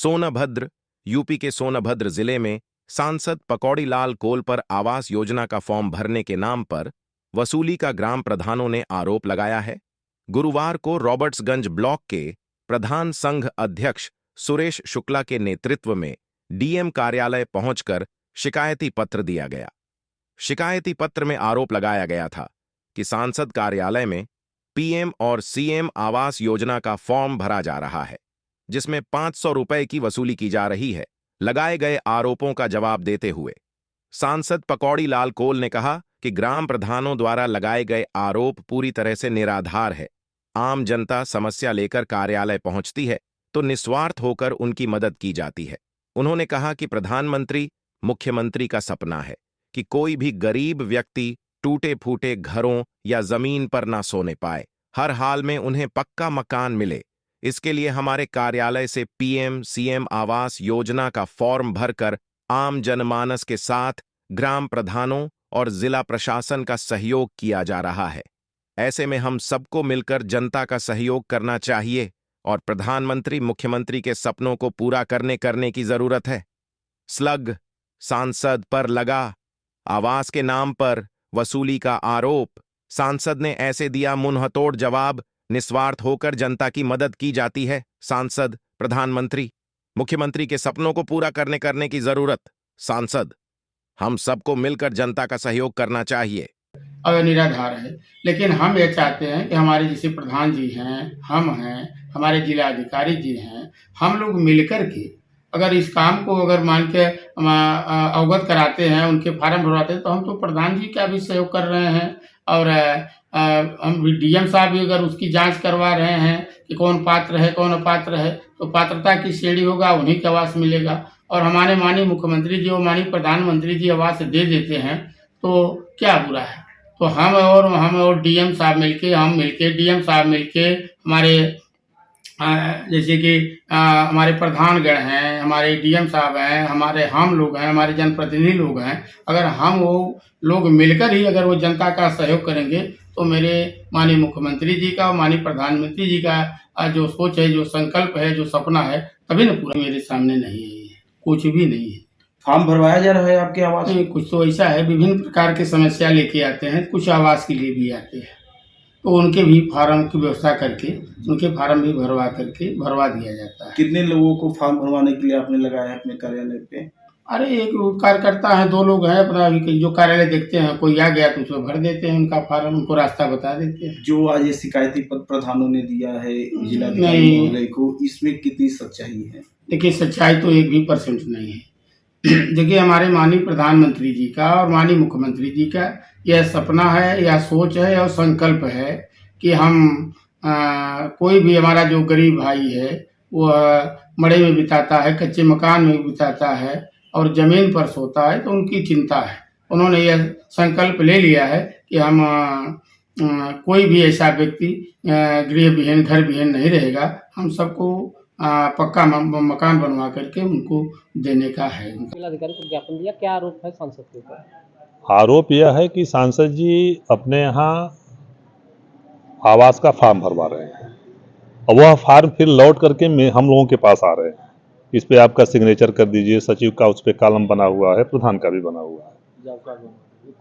Sonbhadra, UP के सोनभद्र जिले में सांसद पकौड़ी लाल कोल पर आवास योजना का फॉर्म भरने के नाम पर वसूली का ग्राम प्रधानों ने आरोप लगाया है। गुरुवार को रॉबर्ट्सगंज ब्लॉक के प्रधान संघ अध्यक्ष सुरेश शुक्ला के नेतृत्व में डीएम कार्यालय पहुंचकर शिकायती पत्र दिया गया। शिकायती पत्र में आरोप लगाया गया था कि सांसद कार्यालय में पीएम और सीएम आवास योजना का फॉर्म भरा जा रहा है, जिसमें 500 रुपए की वसूली की जा रही है। लगाए गए आरोपों का जवाब देते हुए सांसद पकौड़ी लाल कोल ने कहा कि ग्राम प्रधानों द्वारा लगाए गए आरोप पूरी तरह से निराधार है। आम जनता समस्या लेकर कार्यालय पहुंचती है तो निस्वार्थ होकर उनकी मदद की जाती है। उन्होंने कहा कि प्रधानमंत्री, मुख्यमंत्री का सपना है कि कोई भी गरीब व्यक्ति टूटे फूटे घरों या जमीन पर ना सोने पाए, हर हाल में उन्हें पक्का मकान मिले। इसके लिए हमारे कार्यालय से पीएम सीएम आवास योजना का फॉर्म भरकर आम जनमानस के साथ ग्राम प्रधानों और जिला प्रशासन का सहयोग किया जा रहा है। ऐसे में हम सबको मिलकर जनता का सहयोग करना चाहिए और प्रधानमंत्री मुख्यमंत्री के सपनों को पूरा करने की जरूरत है। स्लग सांसद पर लगा आवास के नाम पर वसूली का आरोप। सांसद ने ऐसे दिया मुंहतोड़ जवाब, निस्वार्थ होकर जनता की मदद की जाती है। सांसद, प्रधानमंत्री, मुख्यमंत्री के सपनों को पूरा करने की जरूरत। सांसद, हम सबको मिलकर जनता का सहयोग करना चाहिए। और निराधार है, लेकिन हम ये चाहते हैं कि हमारे जैसे प्रधान जी हैं, हम हैं, हमारे जिला अधिकारी जी हैं, हम लोग मिलकर के अगर इस काम को अगर मान के अवगत कराते हैं, उनके फार्म भरवाते हैं, तो हम तो प्रधान जी का भी सहयोग कर रहे हैं और हम डीएम साहब भी अगर उसकी जांच करवा रहे हैं कि कौन पात्र है कौन अपात्र है, तो पात्रता की श्रेणी होगा, उन्हीं को आवास मिलेगा। और हमारे माननीय मुख्यमंत्री जी और माननीय प्रधानमंत्री जी आवास दे देते हैं तो क्या बुरा है। तो हम और डीएम साहब मिलके डीएम साहब मिलके हमारे जैसे कि हमारे प्रधानगण हैं, हमारे डीएम साहब हैं, हम लोग हैं, हमारे जनप्रतिनिधि लोग हैं, अगर हम वो लोग मिलकर ही अगर वो जनता का सहयोग करेंगे तो मेरे माननीय मुख्यमंत्री जी का और माननीय प्रधानमंत्री जी का जो सोच है, जो संकल्प है, जो सपना है, तभी ना पूरा। मेरे सामने नहीं है, कुछ भी नहीं है। फॉर्म भरवाया जा रहा है आपके आवास में? कुछ तो ऐसा है, विभिन्न प्रकार की समस्या लेके आते हैं, कुछ आवास के लिए भी आते हैं, तो उनके भी फार्म की व्यवस्था करके उनके फार्म भी भरवा दिया जाता है। कितने लोगों को फॉर्म भरवाने के लिए आपने लगाया है अपने कार्यालय पे? अरे एक कार्यकर्ता है, 2 लोग हैं, अपना जो कार्यालय देखते हैं, कोई आ गया तो उसमें भर देते हैं उनका फार्म, उनको रास्ता बता देते हैं। जो आज ये शिकायती पत्र प्रधानों ने दिया है जिलाधिकारी महोदय को, इसमें कितनी सच्चाई है? देखिए, सच्चाई तो 1% भी नहीं है। देखिए, हमारे माननीय प्रधानमंत्री जी का और माननीय मुख्यमंत्री जी का यह सपना है, यह सोच है और संकल्प है कि हम कोई भी हमारा जो गरीब भाई है वह मड़े में बिताता है, कच्चे मकान में बिताता है और जमीन पर सोता है, तो उनकी चिंता है। उन्होंने यह संकल्प ले लिया है कि हम कोई भी ऐसा व्यक्ति गृह विहीन, घर विहीन नहीं रहेगा। हम सबको पक्का मकान बनवा करके उनको देने का है। जिलाधिकारी को ज्ञापन दिया, क्या आरोप है सांसद के ऊपर? आरोप यह है कि सांसद जी अपने यहाँ आवास का फॉर्म भरवा रहे हैं और वह फॉर्म फिर लौट करके हम लोगों के पास आ रहे हैं। इस पे आपका सिग्नेचर कर दीजिए, सचिव का उस पर कॉलम बना हुआ है, प्रधान का भी बना हुआ है,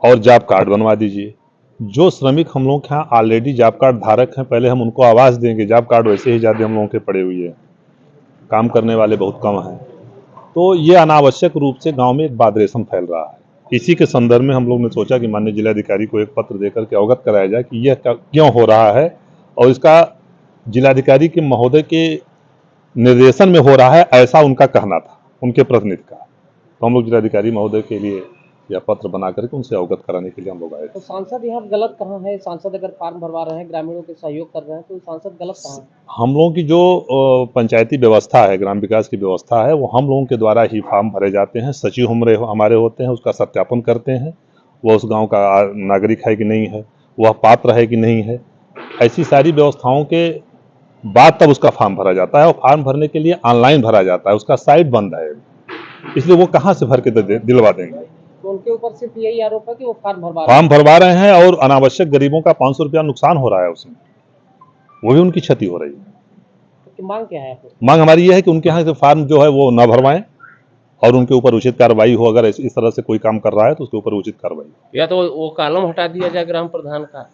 और जॉब कार्ड बनवा दीजिए। जो श्रमिक हम लोग के यहाँ ऑलरेडी जॉब कार्ड धारक हैं, पहले हम उनको आवास देंगे। जॉब कार्ड वैसे ही ज़्यादा हम लोगों के पड़े हुए हैं, काम करने वाले बहुत कम हैं, तो ये अनावश्यक रूप से गांव में एक बादरेशम फैल रहा है। इसी के संदर्भ में हम लोग ने सोचा कि माननीय जिलाधिकारी को एक पत्र देकर के अवगत कराया जाए कि यह क्यों हो रहा है और इसका जिलाधिकारी के महोदय के निर्देशन में हो रहा है, ऐसा उनका कहना था, उनके प्रतिनिधि का। तो हम लोग जिलाधिकारी महोदय के लिए यह पत्र बना करके उनसे अवगत कराने के लिए हम लोग आए। तो सांसद यहाँ गलत कहाँ है? सांसद अगर फार्म भरवा रहे हैं, ग्रामीणों के सहयोग कर रहे हैं, तो सांसद गलत कहाँ है? हम लोगों की जो पंचायती व्यवस्था है, ग्राम विकास की व्यवस्था है, वो हम लोगों के द्वारा ही फॉर्म भरे जाते हैं। सचिव हमारे होते हैं, उसका सत्यापन करते हैं, वह उस गांव का नागरिक है कि नहीं है, वह पात्र है कि नहीं है। ऐसी सारी व्यवस्थाओं के बाद तब उसका फॉर्म भरा जाता है और फॉर्म भरने के लिए ऑनलाइन भरा जाता है, उसका साइट बंद है, इसलिए वो कहाँ से भर के दिलवा देंगे। तो उनके ऊपर सिर्फ यही आरोप है कि वो फॉर्म भरवा रहे हैं और अनावश्यक गरीबों का 500 रुपया नुकसान हो रहा है उसमें, वो भी उनकी क्षति हो रही है। आपकी मांग क्या है आपको? मांग हमारी ये है कि उनके यहाँ से फार्म जो है वो ना भरवाएं और उनके ऊपर उचित कार्रवाई हो। अगर इस तरह से कोई काम कर रहा है तो उसके ऊपर उचित कार्रवाई। या तो वो कॉलम हटा दिया जाए ग्राम प्रधान का,